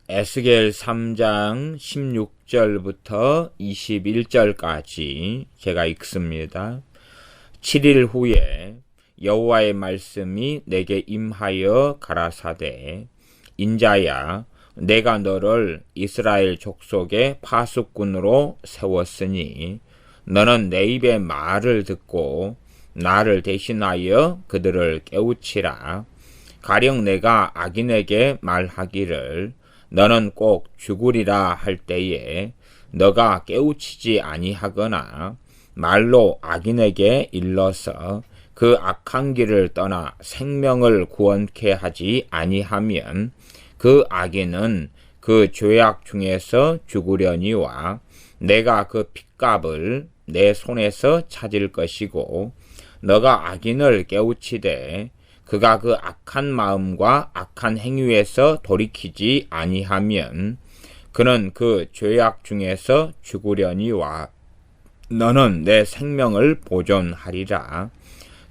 에스겔 3장 16절부터 21절까지 제가 읽습니다. 7일 후에 여호와의 말씀이 내게 임하여 가라사대, 인자야, 내가 너를 이스라엘 족속의 파수꾼으로 세웠으니 너는 내 입의 말을 듣고 나를 대신하여 그들을 깨우치라. 가령 내가 악인에게 말하기를 너는 꼭 죽으리라 할 때에 너가 깨우치지 아니하거나 말로 악인에게 일러서 그 악한 길을 떠나 생명을 구원케 하지 아니하면 그 악인은 그 죄악 중에서 죽으려니와 내가 그 핏값을 내 손에서 찾을 것이고, 너가 악인을 깨우치되 그가 그 악한 마음과 악한 행위에서 돌이키지 아니하면 그는 그 죄악 중에서 죽으려니와 너는 내 생명을 보존하리라.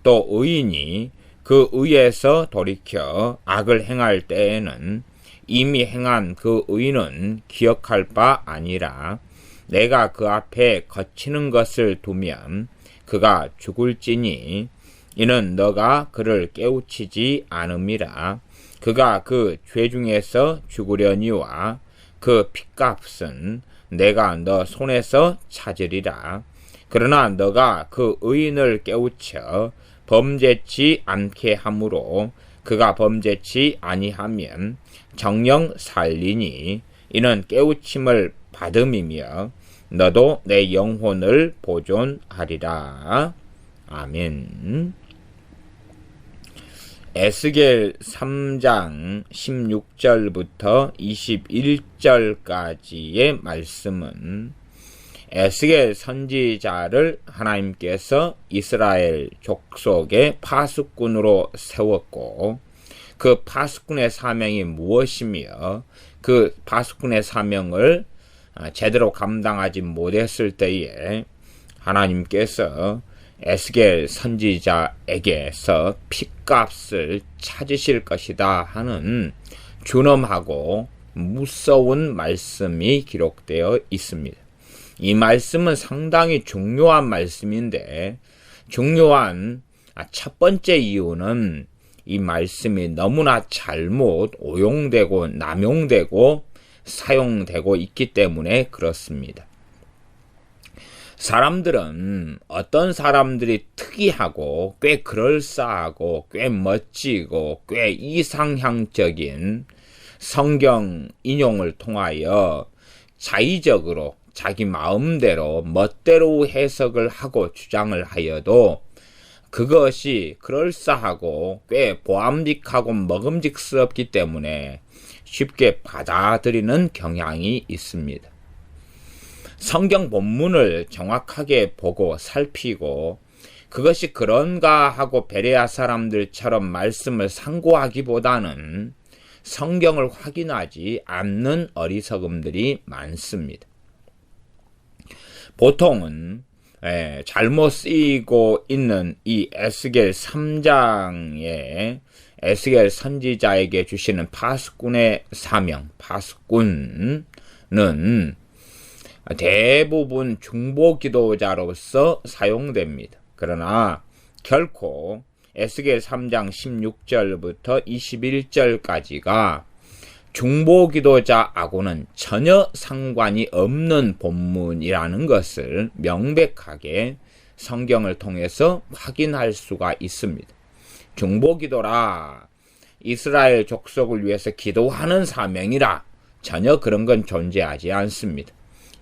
또 의인이 그 의에서 돌이켜 악을 행할 때에는 이미 행한 그 의는 기억할 바 아니라 내가 그 앞에 거치는 것을 두면 그가 죽을지니 이는 너가 그를 깨우치지 않음이라. 그가 그 죄 중에서 죽으려니와 그 핏값은 내가 너 손에서 찾으리라. 그러나 너가 그 의인을 깨우쳐 범죄치 않게 하므로 그가 범죄치 아니하면 정녕 살리니 이는 깨우침을 받음이며 너도 내 영혼을 보존하리라. 아멘. 에스겔 3장 16절부터 21절까지의 말씀은 에스겔 선지자를 하나님께서 이스라엘 족속의 파수꾼으로 세웠고, 그 파수꾼의 사명이 무엇이며 그 파수꾼의 사명을 제대로 감당하지 못했을 때에 하나님께서 에스겔 선지자에게서 핏값을 찾으실 것이다 하는 준엄하고 무서운 말씀이 기록되어 있습니다. 이 말씀은 상당히 중요한 말씀인데, 중요한 첫 번째 이유는 이 말씀이 너무나 잘못 오용되고 남용되고 사용되고 있기 때문에 그렇습니다. 사람들은 어떤 사람들이 특이하고 꽤 그럴싸하고 꽤 멋지고 꽤 이상향적인 성경 인용을 통하여 자의적으로 자기 마음대로 멋대로 해석을 하고 주장을 하여도 그것이 그럴싸하고 꽤 보암직하고 먹음직스럽기 때문에 쉽게 받아들이는 경향이 있습니다. 성경 본문을 정확하게 보고 살피고 그것이 그런가 하고 베레아 사람들처럼 말씀을 상고하기보다는 성경을 확인하지 않는 어리석음들이 많습니다. 보통은 잘못 쓰이고 있는 이 에스겔 3장에 에스겔 선지자에게 주시는 파수꾼의 사명, 파수꾼은 대부분 중보기도자로서 사용됩니다. 그러나 결코 에스겔 3장 16절부터 21절까지가 중보기도자하고는 전혀 상관이 없는 본문이라는 것을 명백하게 성경을 통해서 확인할 수가 있습니다. 중보기도라, 이스라엘 족속을 위해서 기도하는 사명이라, 전혀 그런 건 존재하지 않습니다.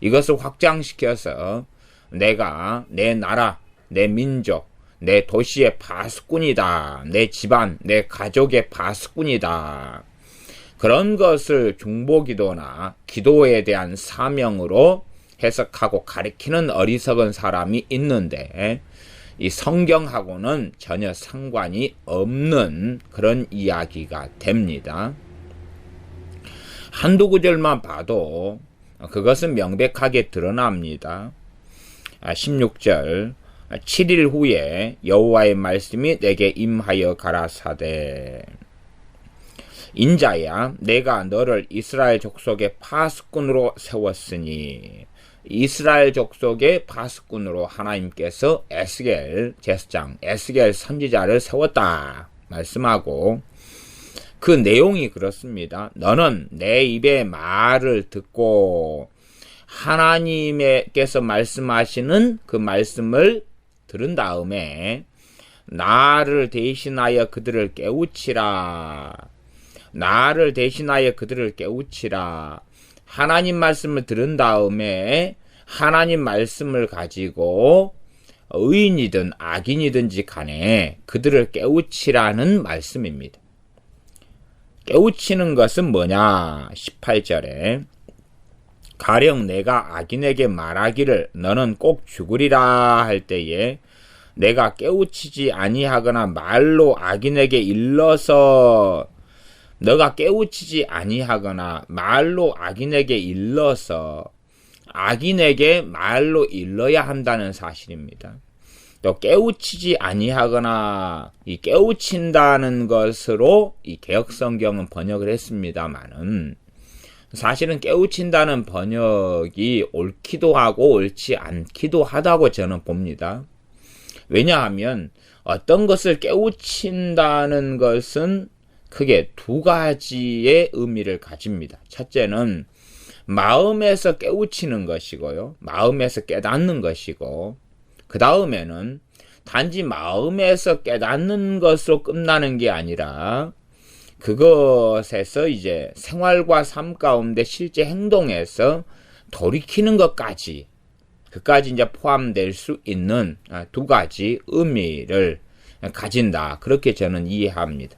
이것을 확장시켜서 내가 내 나라, 내 민족, 내 도시의 파수꾼이다, 내 집안, 내 가족의 파수꾼이다, 그런 것을 중보기도나 기도에 대한 사명으로 해석하고 가리키는 어리석은 사람이 있는데, 이 성경하고는 전혀 상관이 없는 그런 이야기가 됩니다. 한두 구절만 봐도 그것은 명백하게 드러납니다. 16절, 7일 후에 여호와의 말씀이 내게 임하여 가라사대. 인자야 내가 너를 이스라엘 족속의 파수꾼으로 세웠으니, 이스라엘 족속의 파수꾼으로 하나님께서 에스겔 제사장, 에스겔 선지자를 세웠다 말씀하고, 그 내용이 그렇습니다. 너는 내 입의 말을 듣고 하나님께서 말씀하시는 그 말씀을 들은 다음에 나를 대신하여 그들을 깨우치라. 나를 대신하여 그들을 깨우치라. 하나님 말씀을 들은 다음에 하나님 말씀을 가지고 의인이든 악인이든지 간에 그들을 깨우치라는 말씀입니다. 깨우치는 것은 뭐냐? 18절에 가령 내가 악인에게 말하기를 너는 꼭 죽으리라 할 때에 내가 깨우치지 아니하거나 말로 악인에게 일러서, 너가 깨우치지 아니하거나 말로 악인에게 일러서, 악인에게 말로 일러야 한다는 사실입니다. 또 깨우치지 아니하거나, 이 깨우친다는 것으로 이 개역성경은 번역을 했습니다만은, 사실은 깨우친다는 번역이 옳기도 하고 옳지 않기도 하다고 저는 봅니다. 왜냐하면 어떤 것을 깨우친다는 것은 크게 두 가지의 의미를 가집니다. 첫째는 마음에서 깨우치는 것이고요. 마음에서 깨닫는 것이고, 그 다음에는 단지 마음에서 깨닫는 것으로 끝나는 게 아니라 그것에서 이제 생활과 삶 가운데 실제 행동에서 돌이키는 것까지, 그까지 이제 포함될 수 있는 두 가지 의미를 가진다. 그렇게 저는 이해합니다.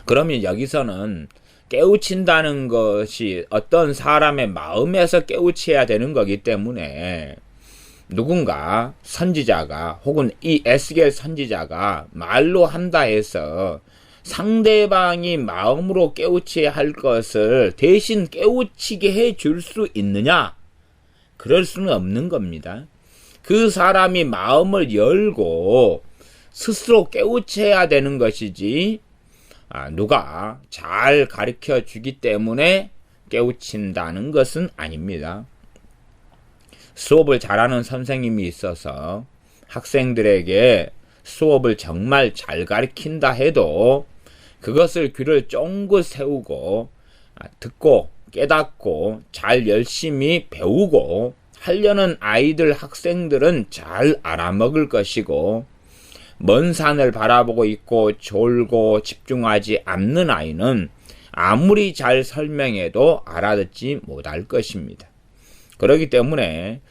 그러면 여기서는 깨우친다는 것이 어떤 사람의 마음에서 깨우쳐야 되는 거기 때문에 누군가 선지자가 혹은 이 에스겔 선지자가 말로 한다 해서 상대방이 마음으로 깨우쳐야 할 것을 대신 깨우치게 해줄 수 있느냐? 그럴 수는 없는 겁니다. 그 사람이 마음을 열고 스스로 깨우쳐야 되는 것이지, 누가 잘 가르쳐 주기 때문에 깨우친다는 것은 아닙니다. 수업을 잘하는 선생님이 있어서 학생들에게 수업을 정말 잘 가르친다 해도 그것을 귀를 쫑긋 세우고 듣고 깨닫고 잘 열심히 배우고 하려는 아이들, 학생들은 잘 알아먹을 것이고, 먼 산을 바라보고 있고 졸고 집중하지 않는 아이는 아무리 잘 설명해도 알아듣지 못할 것입니다. 그렇기 때문에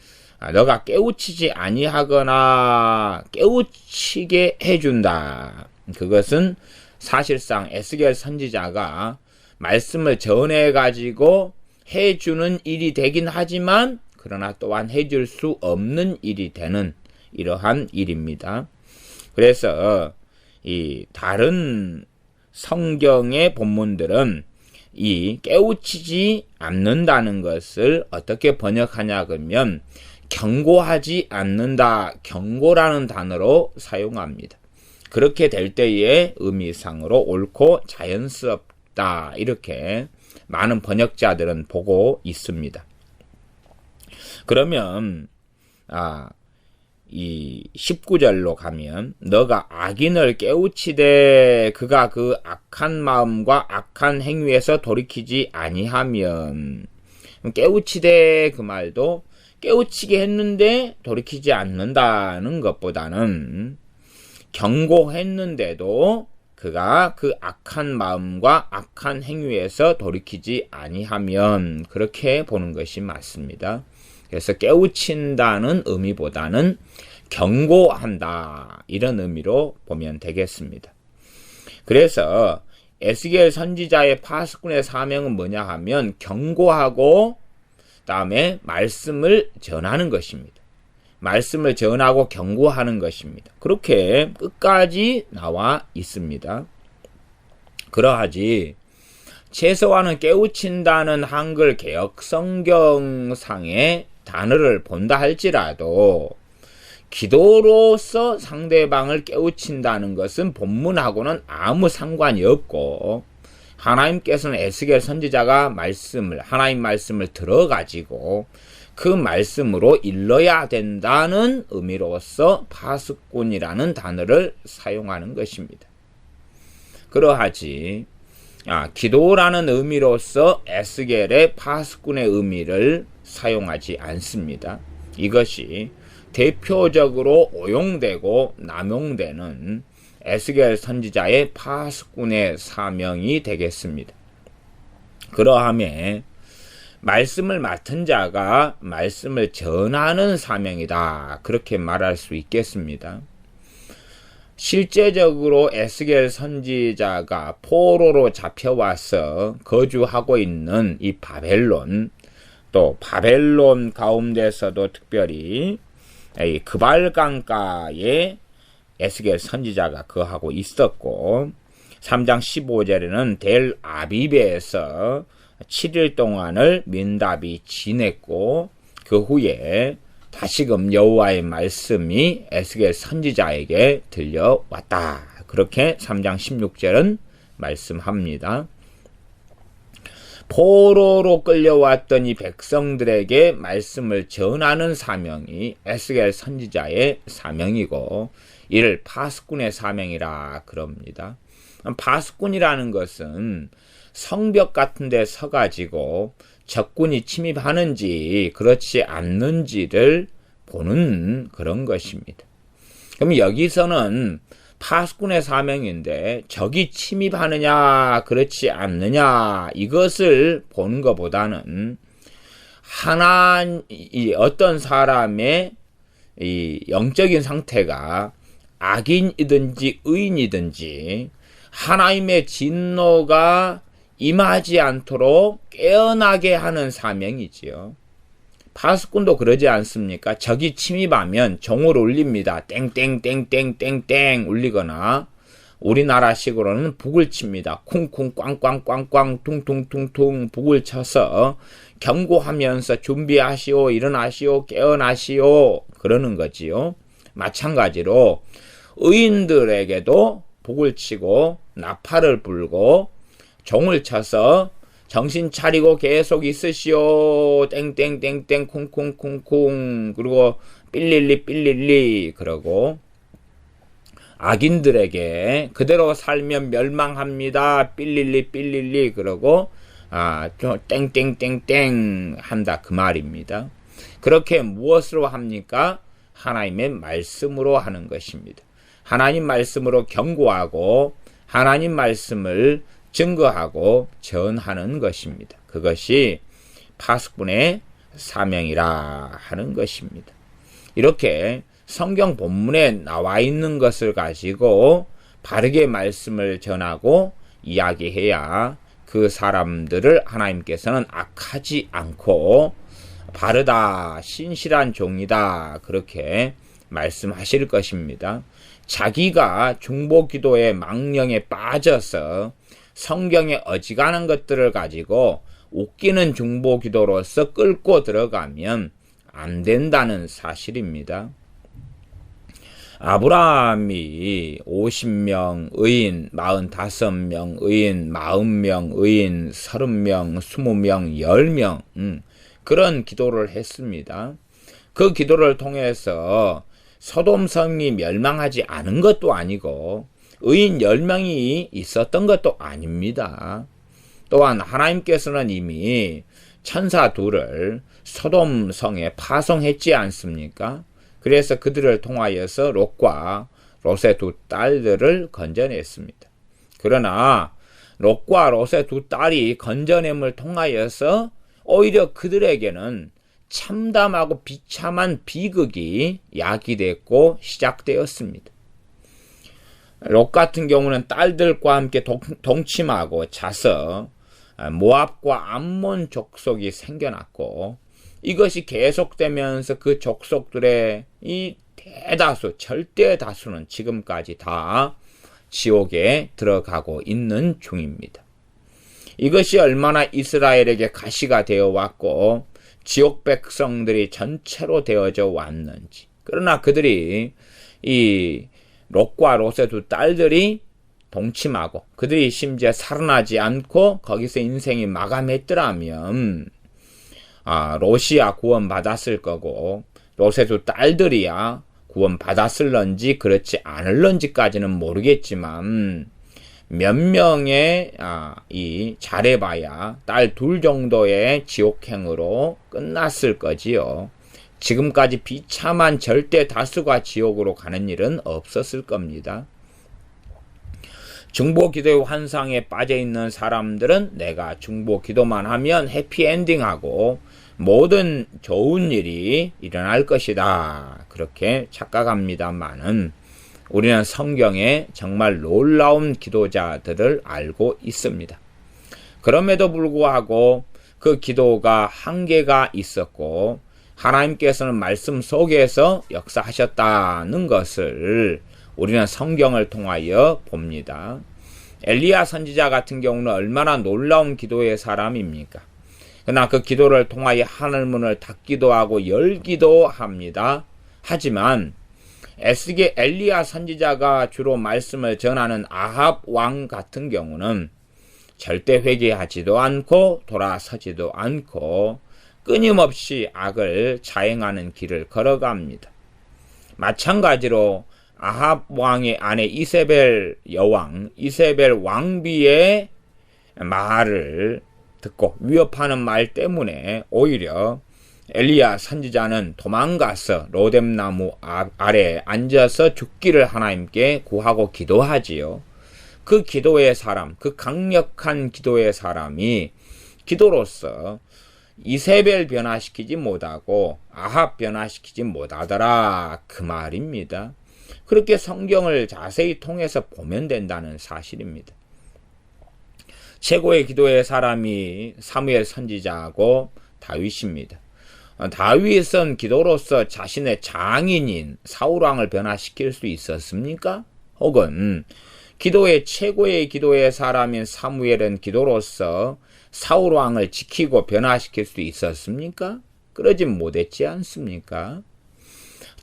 너가 깨우치지 아니하거나 깨우치게 해준다. 그것은 사실상 에스겔 선지자가 말씀을 전해가지고 해주는 일이 되긴 하지만 그러나 또한 해줄 수 없는 일이 되는 이러한 일입니다. 그래서 이 다른 성경의 본문들은 이 깨우치지 않는다는 것을 어떻게 번역하냐 그러면 경고하지 않는다, 경고라는 단어로 사용합니다. 그렇게 될 때의 의미상으로 옳고 자연스럽다, 이렇게 많은 번역자들은 보고 있습니다. 그러면 이 19절로 가면 너가 악인을 깨우치되 그가 그 악한 마음과 악한 행위에서 돌이키지 아니하면, 깨우치되 그 말도 깨우치게 했는데 돌이키지 않는다는 것보다는 경고했는데도 그가 그 악한 마음과 악한 행위에서 돌이키지 아니하면, 그렇게 보는 것이 맞습니다. 그래서 깨우친다는 의미보다는 경고한다, 이런 의미로 보면 되겠습니다. 그래서 에스겔 선지자의 파수꾼의 사명은 뭐냐 하면 경고하고 다음에 말씀을 전하는 것입니다. 말씀을 전하고 경고하는 것입니다. 그렇게 끝까지 나와 있습니다. 그러하지 최소한은 깨우친다는 한글 개역 성경상의 단어를 본다 할지라도 기도로서 상대방을 깨우친다는 것은 본문하고는 아무 상관이 없고, 하나님께서는 에스겔 선지자가 하나님 말씀을 들어가지고 그 말씀으로 일러야 된다는 의미로서 파수꾼이라는 단어를 사용하는 것입니다. 그러하지 기도라는 의미로서 에스겔의 파수꾼의 의미를 사용하지 않습니다. 이것이 대표적으로 오용되고 남용되는 에스겔 선지자의 파수꾼의 사명이 되겠습니다. 그러함에 말씀을 맡은 자가 말씀을 전하는 사명이다. 그렇게 말할 수 있겠습니다. 실제적으로 에스겔 선지자가 포로로 잡혀와서 거주하고 있는 이 바벨론, 또 바벨론 가운데서도 특별히 이 그발강가에 에스겔 선지자가 거하고 있었고 3장 15절에는 델 아비베에서 7일 동안을 민답이 지냈고 그 후에 다시금 여호와의 말씀이 에스겔 선지자에게 들려왔다. 그렇게 3장 16절은 말씀합니다. 포로로 끌려왔던 이 백성들에게 말씀을 전하는 사명이 에스겔 선지자의 사명이고 이를 파수꾼의 사명이라 그럽니다. 파수꾼이라는 것은 성벽 같은 데 서가지고 적군이 침입하는지 그렇지 않는지를 보는 그런 것입니다. 그럼 여기서는 파수꾼의 사명인데 적이 침입하느냐 그렇지 않느냐 이것을 보는 것보다는 어떤 사람의 이 영적인 상태가 악인이든지 의인이든지 하나님의 진노가 임하지 않도록 깨어나게 하는 사명이지요. 파수꾼도 그러지 않습니까? 적이 침입하면 종을 울립니다. 땡땡땡땡땡땡 울리거나 우리나라식으로는 북을 칩니다. 쿵쿵 꽝꽝꽝꽝 퉁퉁퉁퉁 북을 쳐서 경고하면서 준비하시오, 일어나시오, 깨어나시오 그러는 거지요. 마찬가지로 의인들에게도 북을 치고 나팔을 불고 종을 쳐서 정신 차리고 계속 있으시오. 땡땡땡땡 쿵쿵쿵쿵 그리고 삘릴리 삘릴리 그러고 악인들에게 그대로 살면 멸망합니다. 삘릴리 삘릴리 그러고 땡땡땡땡 한다 그 말입니다. 그렇게 무엇으로 합니까? 하나님의 말씀으로 하는 것입니다. 하나님 말씀으로 경고하고 하나님 말씀을 증거하고 전하는 것입니다. 그것이 파수꾼의 사명이라 하는 것입니다. 이렇게 성경 본문에 나와 있는 것을 가지고 바르게 말씀을 전하고 이야기해야 그 사람들을 하나님께서는 악하지 않고 바르다, 신실한 종이다 그렇게 말씀하실 것입니다. 자기가 중보기도의 망령에 빠져서 성경에 어지간한 것들을 가지고 웃기는 중보기도로서 끌고 들어가면 안 된다는 사실입니다. 아브라함이 50명 의인, 45명 의인, 40명 의인, 30명, 20명, 10명 그런 기도를 했습니다. 그 기도를 통해서 소돔성이 멸망하지 않은 것도 아니고 의인 10명이 있었던 것도 아닙니다. 또한 하나님께서는 이미 천사 둘을 소돔성에 파송했지 않습니까? 그래서 그들을 통하여서 롯과 롯의 두 딸들을 건져냈습니다. 그러나 롯과 롯의 두 딸이 건져냄을 통하여서 오히려 그들에게는 참담하고 비참한 비극이 야기됐고 시작되었습니다. 롯 같은 경우는 딸들과 함께 동침하고 자서 모압과 암몬 족속이 생겨났고 이것이 계속되면서 그 족속들의 이 대다수, 절대 다수는 지금까지 다 지옥에 들어가고 있는 중입니다. 이것이 얼마나 이스라엘에게 가시가 되어 왔고 지옥 백성들이 전체로 되어져 왔는지. 그러나 그들이 이 롯과 롯의 두 딸들이 동침하고 그들이 심지어 살아나지 않고 거기서 인생이 마감했더라면 롯이야 구원받았을 거고 롯의 두 딸들이야 구원받았을런지 그렇지 않을런지까지는 모르겠지만 몇 명의 잘해봐야 딸 둘 정도의 지옥행으로 끝났을 거지요. 지금까지 비참한 절대 다수가 지옥으로 가는 일은 없었을 겁니다. 중보기도의 환상에 빠져있는 사람들은 내가 중보기도만 하면 해피엔딩하고 모든 좋은 일이 일어날 것이다. 그렇게 착각합니다만은 우리는 성경에 정말 놀라운 기도자들을 알고 있습니다. 그럼에도 불구하고 그 기도가 한계가 있었고 하나님께서는 말씀 속에서 역사하셨다는 것을 우리는 성경을 통하여 봅니다. 엘리야 선지자 같은 경우는 얼마나 놀라운 기도의 사람입니까? 그러나 그 기도를 통하여 하늘문을 닫기도 하고 열기도 합니다. 하지만 에스겔 엘리야 선지자가 주로 말씀을 전하는 아합 왕 같은 경우는 절대 회개하지도 않고 돌아서지도 않고 끊임없이 악을 자행하는 길을 걸어갑니다. 마찬가지로 아합 왕의 아내 이세벨 여왕, 이세벨 왕비의 말을 듣고 위협하는 말 때문에 오히려 엘리야 선지자는 도망가서 로뎀나무 아래에 앉아서 죽기를 하나님께 구하고 기도하지요. 그 기도의 사람, 그 강력한 기도의 사람이 기도로서 이세벨 변화시키지 못하고 아합 변화시키지 못하더라 그 말입니다. 그렇게 성경을 자세히 통해서 보면 된다는 사실입니다. 최고의 기도의 사람이 사무엘 선지자하고 다윗입니다. 다윗은 기도로서 자신의 장인인 사울왕을 변화시킬 수 있었습니까? 혹은 기도의 최고의 기도의 사람인 사무엘은 기도로서 사울왕을 지키고 변화시킬 수 있었습니까? 그러진 못했지 않습니까?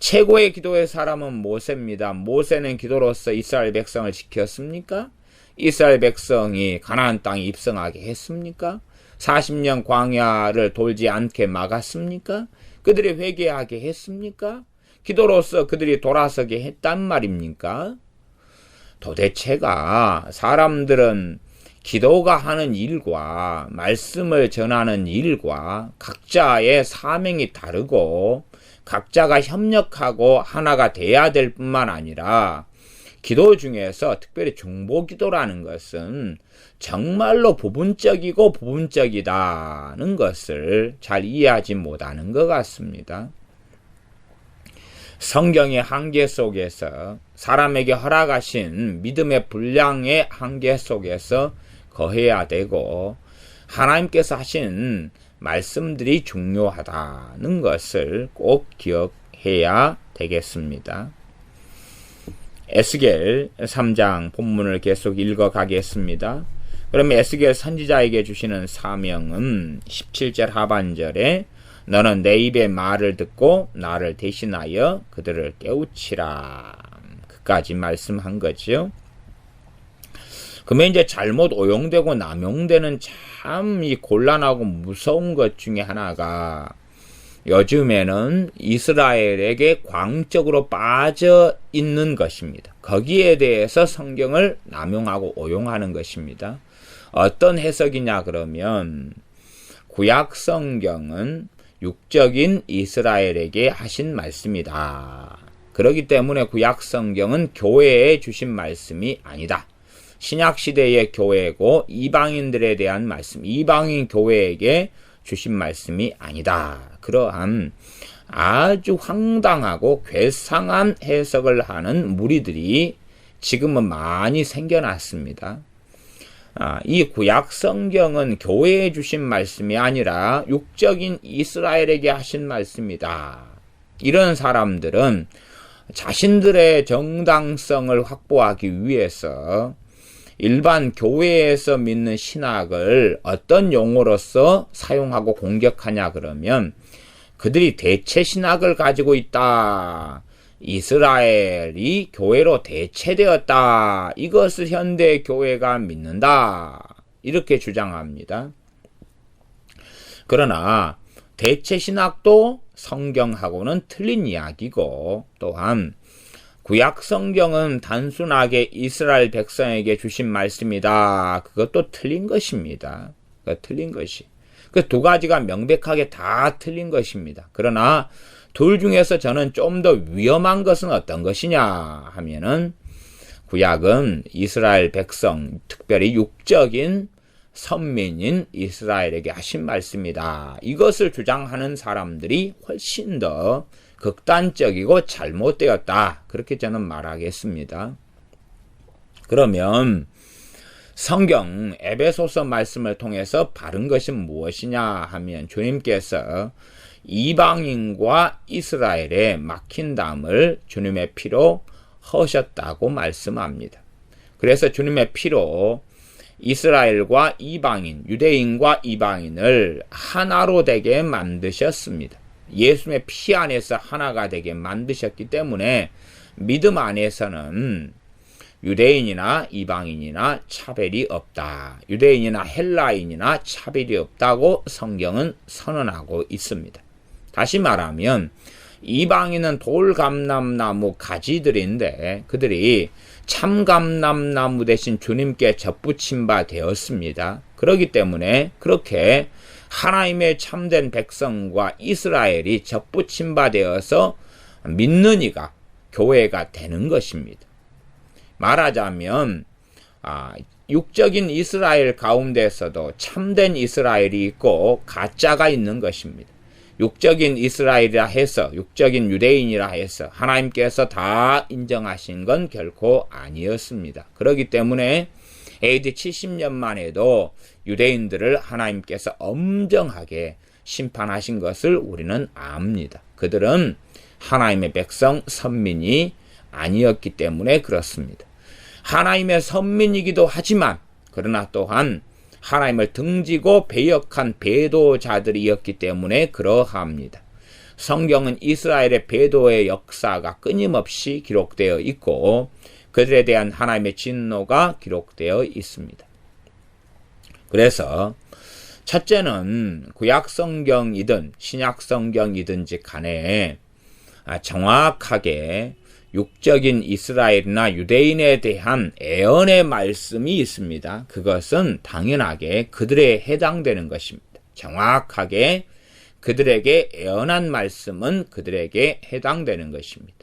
최고의 기도의 사람은 모세입니다. 모세는 기도로서 이스라엘 백성을 지켰습니까? 이스라엘 백성이 가나안 땅에 입성하게 했습니까? 40년 광야를 돌지 않게 막았습니까? 그들이 회개하게 했습니까? 기도로서 그들이 돌아서게 했단 말입니까? 도대체가 사람들은 기도가 하는 일과 말씀을 전하는 일과 각자의 사명이 다르고 각자가 협력하고 하나가 돼야 될 뿐만 아니라 기도 중에서 특별히 중보기도라는 것은 정말로 부분적이고 부분적이다는 것을 잘 이해하지 못하는 것 같습니다. 성경의 한계 속에서 사람에게 허락하신 믿음의 분량의 한계 속에서 거해야 되고 하나님께서 하신 말씀들이 중요하다는 것을 꼭 기억해야 되겠습니다. 에스겔 3장 본문을 계속 읽어가겠습니다. 그러면 에스겔 선지자에게 주시는 사명은 17절 하반절에 너는 내 입의 말을 듣고 나를 대신하여 그들을 깨우치라. 그까지 말씀한 거죠. 그러면 이제 잘못 오용되고 남용되는 참 이 곤란하고 무서운 것 중에 하나가 요즘에는 이스라엘에게 광적으로 빠져 있는 것입니다. 거기에 대해서 성경을 남용하고 오용하는 것입니다. 어떤 해석이냐 그러면 구약 성경은 육적인 이스라엘에게 하신 말씀이다. 그렇기 때문에 구약 성경은 교회에 주신 말씀이 아니다. 신약시대의 교회고 이방인들에 대한 말씀, 이방인 교회에게 주신 말씀이 아니다. 그러한 아주 황당하고 괴상한 해석을 하는 무리들이 지금은 많이 생겨났습니다. 이 구약 성경은 교회에 주신 말씀이 아니라 육적인 이스라엘에게 하신 말씀이다. 이런 사람들은 자신들의 정당성을 확보하기 위해서 일반 교회에서 믿는 신학을 어떤 용어로서 사용하고 공격하냐 그러면 그들이 대체 신학을 가지고 있다. 이스라엘이 교회로 대체되었다. 이것을 현대 교회가 믿는다. 이렇게 주장합니다. 그러나 대체 신학도 성경하고는 틀린 이야기고, 또한 구약 성경은 단순하게 이스라엘 백성에게 주신 말씀이다. 그것도 틀린 것입니다. 틀린 것이. 그 두 가지가 명백하게 다 틀린 것입니다. 그러나 둘 중에서 저는 좀 더 위험한 것은 어떤 것이냐 하면은, 구약은 이스라엘 백성, 특별히 육적인 선민인 이스라엘에게 하신 말씀이다. 이것을 주장하는 사람들이 훨씬 더 극단적이고 잘못되었다. 그렇게 저는 말하겠습니다. 그러면 성경 에베소서 말씀을 통해서 바른 것이 무엇이냐 하면, 주님께서 이방인과 이스라엘의 막힌 담을 주님의 피로 허셨다고 말씀합니다. 그래서 주님의 피로 이스라엘과 이방인, 유대인과 이방인을 하나로 되게 만드셨습니다. 예수님의 피 안에서 하나가 되게 만드셨기 때문에 믿음 안에서는 유대인이나 이방인이나 차별이 없다. 유대인이나 헬라인이나 차별이 없다고 성경은 선언하고 있습니다. 다시 말하면 이방인은 돌감람나무 가지들인데 그들이 참감람나무 대신 주님께 접붙임 바 되었습니다. 그렇기 때문에 그렇게 하나님의 참된 백성과 이스라엘이 접붙임 바 되어서 믿는 이가 교회가 되는 것입니다. 말하자면 육적인 이스라엘 가운데서도 참된 이스라엘이 있고 가짜가 있는 것입니다. 육적인 이스라엘이라 해서, 육적인 유대인이라 해서 하나님께서 다 인정하신 건 결코 아니었습니다. 그렇기 때문에 AD 70년만 해도 유대인들을 하나님께서 엄정하게 심판하신 것을 우리는 압니다. 그들은 하나님의 백성, 선민이 아니었기 때문에 그렇습니다. 하나님의 선민이기도 하지만, 그러나 또한 하나님을 등지고 배역한 배도자들이었기 때문에 그러합니다. 성경은 이스라엘의 배도의 역사가 끊임없이 기록되어 있고 그들에 대한 하나님의 진노가 기록되어 있습니다. 그래서 첫째는 구약 성경이든 신약 성경이든지 간에 정확하게 육적인 이스라엘이나 유대인에 대한 애언의 말씀이 있습니다. 그것은 당연하게 그들에 해당되는 것입니다. 정확하게 그들에게 애언한 말씀은 그들에게 해당되는 것입니다.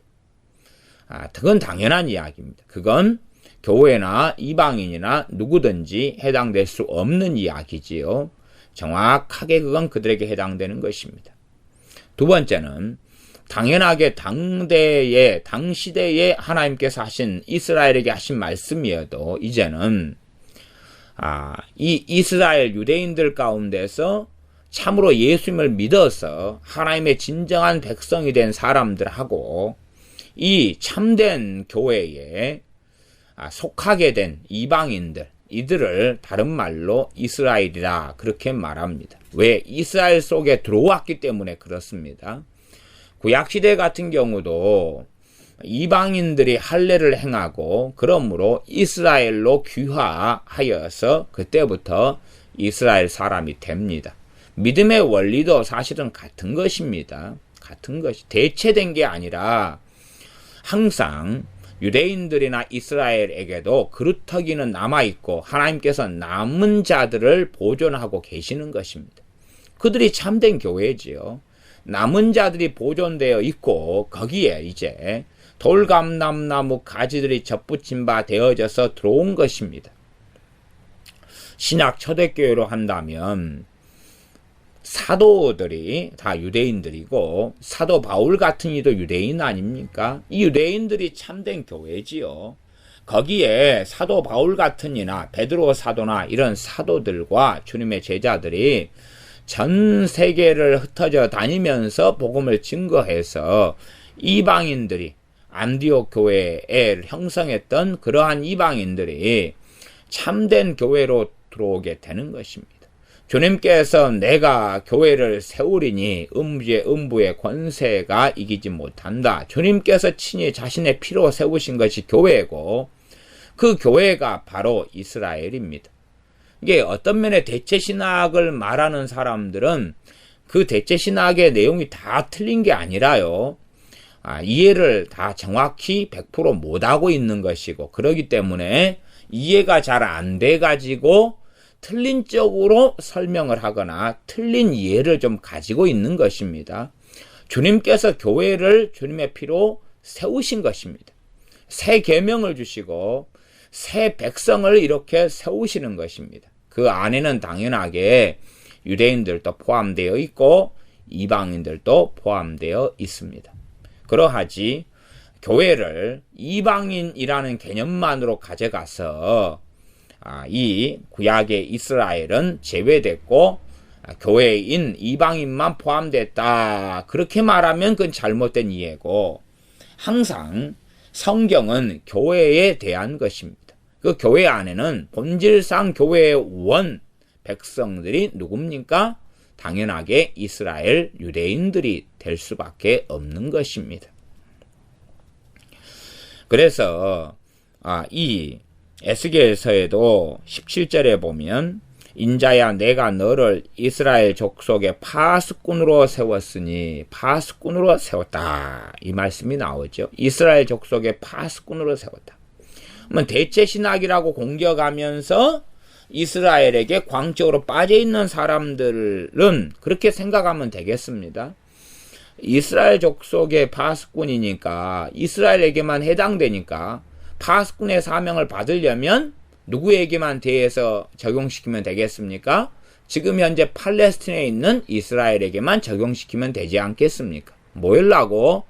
그건 당연한 이야기입니다. 그건 교회나 이방인이나 누구든지 해당될 수 없는 이야기지요. 정확하게 그건 그들에게 해당되는 것입니다. 두 번째는 당연하게 당시대에 하나님께서 하신, 이스라엘에게 하신 말씀이어도 이제는 이 이스라엘 유대인들 가운데서 참으로 예수님을 믿어서 하나님의 진정한 백성이 된 사람들하고 이 참된 교회에 속하게 된 이방인들, 이들을 다른 말로 이스라엘이라 그렇게 말합니다. 왜? 이스라엘 속에 들어왔기 때문에 그렇습니다. 구약시대 같은 경우도 이방인들이 할례를 행하고 그러므로 이스라엘로 귀화하여서 그때부터 이스라엘 사람이 됩니다. 믿음의 원리도 사실은 같은 것입니다. 같은 것이 대체된 게 아니라 항상 유대인들이나 이스라엘에게도 그루터기는 남아있고 하나님께서 남은 자들을 보존하고 계시는 것입니다. 그들이 참된 교회지요. 남은 자들이 보존되어 있고 거기에 이제 돌감람나무 가지들이 접붙임 바 되어져서 들어온 것입니다. 신약 초대교회로 한다면 사도들이 다 유대인들이고 사도 바울 같은 이도 유대인 아닙니까? 이 유대인들이 참된 교회지요. 거기에 사도 바울 같은 이나 베드로 사도나 이런 사도들과 주님의 제자들이 전 세계를 흩어져 다니면서 복음을 증거해서 이방인들이 안디옥 교회에 형성했던 그러한 이방인들이 참된 교회로 들어오게 되는 것입니다. 주님께서 내가 교회를 세우리니 음부의 권세가 이기지 못한다. 주님께서 친히 자신의 피로 세우신 것이 교회고 그 교회가 바로 이스라엘입니다. 이게 어떤 면에 대체신학을 말하는 사람들은 그 대체신학의 내용이 다 틀린 게 아니라요. 이해를 다 정확히 100% 못하고 있는 것이고 그러기 때문에 이해가 잘 안 돼가지고 틀린 쪽으로 설명을 하거나 틀린 이해를 좀 가지고 있는 것입니다. 주님께서 교회를 주님의 피로 세우신 것입니다. 새 계명을 주시고 새 백성을 이렇게 세우시는 것입니다. 그 안에는 당연하게 유대인들도 포함되어 있고 이방인들도 포함되어 있습니다. 그러하지 교회를 이방인이라는 개념만으로 가져가서 이 구약의 이스라엘은 제외됐고 교회인 이방인만 포함됐다. 그렇게 말하면 그건 잘못된 이해고 항상 성경은 교회에 대한 것입니다. 그 교회 안에는 본질상 교회의 원 백성들이 누굽니까? 당연하게 이스라엘 유대인들이 될 수밖에 없는 것입니다. 그래서 이 에스겔서에도 17절에 보면 인자야 내가 너를 이스라엘 족속의 파수꾼으로 세웠으니 파수꾼으로 세웠다. 이 말씀이 나오죠. 이스라엘 족속의 파수꾼으로 세웠다. 그러면 대체신학이라고 공격하면서 이스라엘에게 광적으로 빠져있는 사람들은 그렇게 생각하면 되겠습니다. 이스라엘 족속의 파수꾼이니까 이스라엘에게만 해당되니까 파수꾼의 사명을 받으려면 누구에게만 대해서 적용시키면 되겠습니까? 지금 현재 팔레스틴에 있는 이스라엘에게만 적용시키면 되지 않겠습니까? 뭐일라고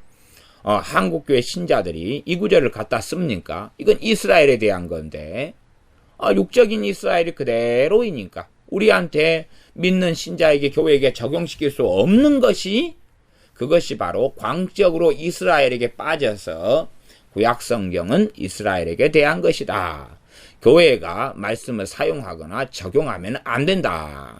한국교회 신자들이 이 구절을 갖다 씁니까? 이건 이스라엘에 대한 건데 육적인 이스라엘이 그대로이니까 우리한테 믿는 신자에게 교회에게 적용시킬 수 없는 것이 그것이 바로 광적으로 이스라엘에게 빠져서 구약성경은 이스라엘에게 대한 것이다. 교회가 말씀을 사용하거나 적용하면 안 된다.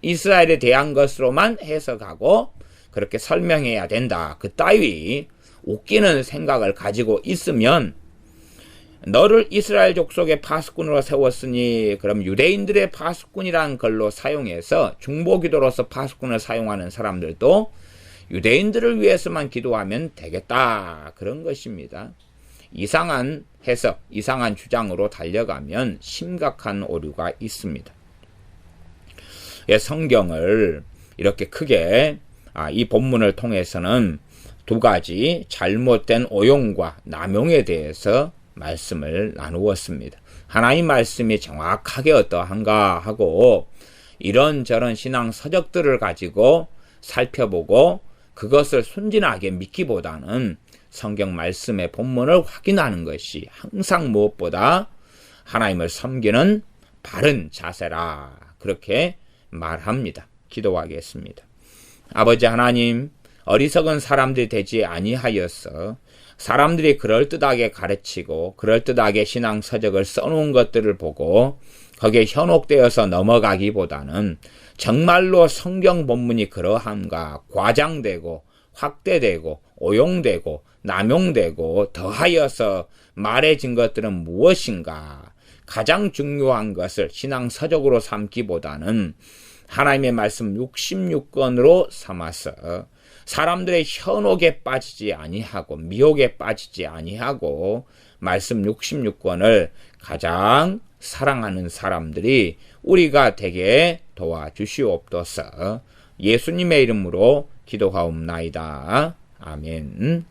이스라엘에 대한 것으로만 해석하고 그렇게 설명해야 된다. 그 따위 웃기는 생각을 가지고 있으면 너를 이스라엘 족속의 파수꾼으로 세웠으니 그럼 유대인들의 파수꾼이라는 걸로 사용해서 중보기도로서 파수꾼을 사용하는 사람들도 유대인들을 위해서만 기도하면 되겠다. 그런 것입니다. 이상한 해석, 이상한 주장으로 달려가면 심각한 오류가 있습니다. 성경을 이렇게 크게 이 본문을 통해서는 두 가지 잘못된 오용과 남용에 대해서 말씀을 나누었습니다. 하나님 말씀이 정확하게 어떠한가 하고 이런저런 신앙 서적들을 가지고 살펴보고 그것을 순진하게 믿기보다는 성경 말씀의 본문을 확인하는 것이 항상 무엇보다 하나님을 섬기는 바른 자세라. 그렇게 말합니다. 기도하겠습니다. 아버지 하나님, 어리석은 사람들이 되지 아니하여서 사람들이 그럴듯하게 가르치고 그럴듯하게 신앙 서적을 써놓은 것들을 보고 거기에 현혹되어서 넘어가기보다는 정말로 성경 본문이 그러한가 과장되고 확대되고 오용되고 남용되고 더하여서 말해진 것들은 무엇인가 가장 중요한 것을 신앙 서적으로 삼기보다는 하나님의 말씀 66권으로 삼아서 사람들의 현혹에 빠지지 아니하고 미혹에 빠지지 아니하고 말씀 66권을 가장 사랑하는 사람들이 우리가 되게 도와주시옵소서. 예수님의 이름으로 기도하옵나이다. 아멘.